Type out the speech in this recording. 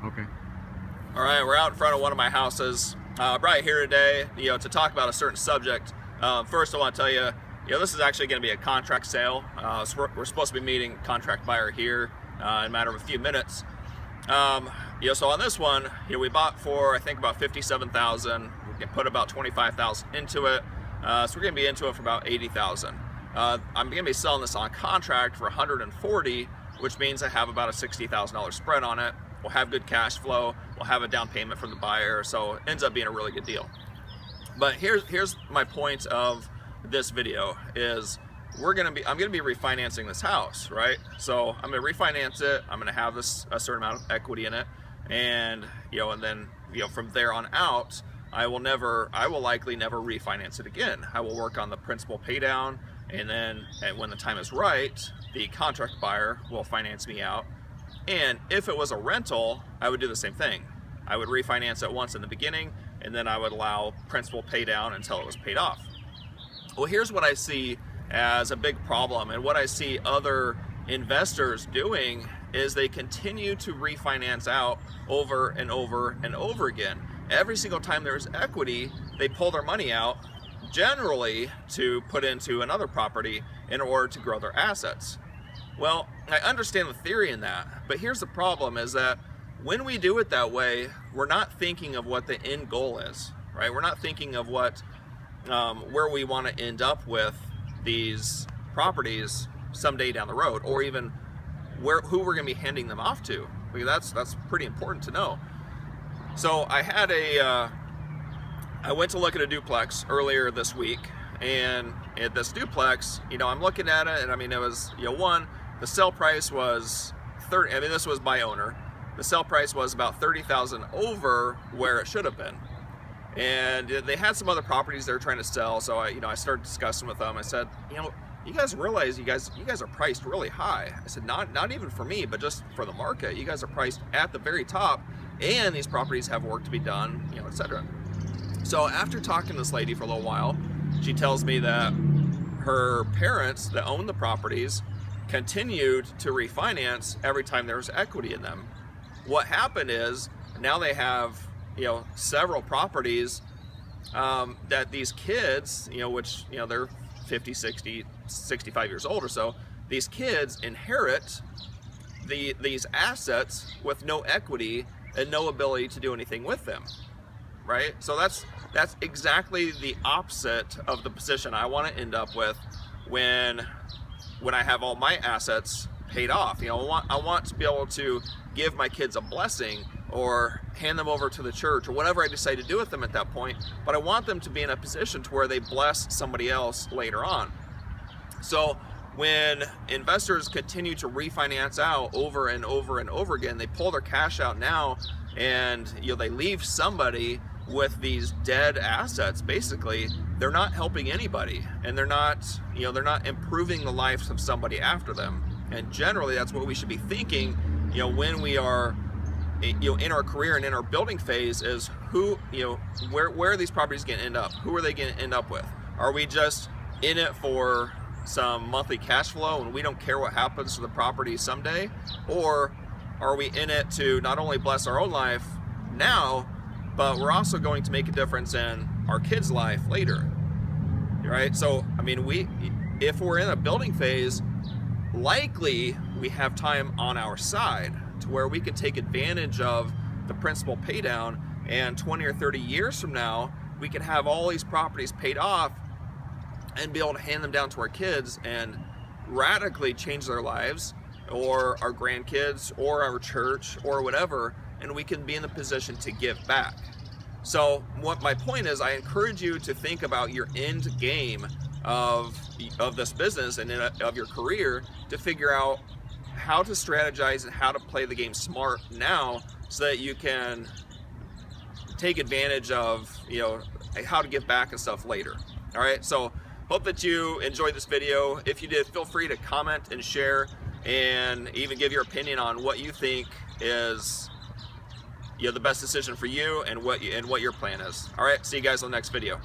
Okay. All right, we're out in front of one of my houses. Right here today, to talk about a certain subject. First, I want to tell you, this is actually going to be a contract sale. So we're supposed to be meeting contract buyer here in a matter of a few minutes. So on this one, we bought for I think about $57,000. We can put about $25,000 into it. So we're going to be into it for about $80,000. I'm going to be selling this on contract for $140,000, which means I have about a $60,000 spread on it. We'll have good cash flow. We'll have a down payment from the buyer, so it ends up being a really good deal. But here's my point of this video is I'm gonna be refinancing this house, right? So I'm gonna refinance it. I'm gonna have a certain amount of equity in it, and and then from there on out, I will likely never refinance it again. I will work on the principal pay down, and then when the time is right, the contract buyer will finance me out. And if it was a rental, I would do the same thing. I would refinance it once in the beginning, and then I would allow principal pay down until it was paid off. Well, here's what I see as a big problem, and what I see other investors doing is they continue to refinance out over and over and over again. Every single time there's equity, they pull their money out, generally to put into another property in order to grow their assets. Well, I understand the theory in that, but here's the problem is that when we do it that way, we're not thinking of what the end goal is, right? We're not thinking of what, where we want to end up with these properties someday down the road, or even who we're going to be handing them off to, because that's pretty important to know. So I went to look at a duplex earlier this week, and at this duplex, I'm looking at it, and I mean, it was, the sale price was this was by owner. The sale price was about $30,000 over where it should have been. And they had some other properties they were trying to sell, so I started discussing with them. I said, you guys realize you guys are priced really high. I said, not even for me, but just for the market. You guys are priced at the very top, and these properties have work to be done, etc. So after talking to this lady for a little while, she tells me that her parents that own the properties continued to refinance every time there was equity in them. What happened is now they have several properties that these kids, which they're 50, 60, 65 years old or so, these kids inherit these assets with no equity and no ability to do anything with them, right? So that's exactly the opposite of the position I want to end up with when I have all my assets paid off. I want to be able to give my kids a blessing or hand them over to the church or whatever I decide to do with them at that point, but I want them to be in a position to where they bless somebody else later on. So when investors continue to refinance out over and over and over again, they pull their cash out now, and they leave somebody with these dead assets. Basically, they're not helping anybody, and they're not improving the lives of somebody after them. And generally, that's what we should be thinking, when we are, in our career and in our building phase, is where are these properties going to end up? Who are they going to end up with? Are we just in it for some monthly cash flow and we don't care what happens to the property someday? Or are we in it to not only bless our own life now, but we're also going to make a difference in our kids' life later, right? So, I mean, if we're in a building phase, likely we have time on our side to where we can take advantage of the principal pay down, and 20 or 30 years from now, we can have all these properties paid off and be able to hand them down to our kids and radically change their lives, or our grandkids, or our church, or whatever, and we can be in the position to give back. So what my point is, I encourage you to think about your end game of this business and of your career, to figure out how to strategize and how to play the game smart now, so that you can take advantage of how to give back and stuff later. All right, so hope that you enjoyed this video. If you did, feel free to comment and share, and even give your opinion on what you think is the best decision for you, and what your plan is. All right, see you guys on the next video.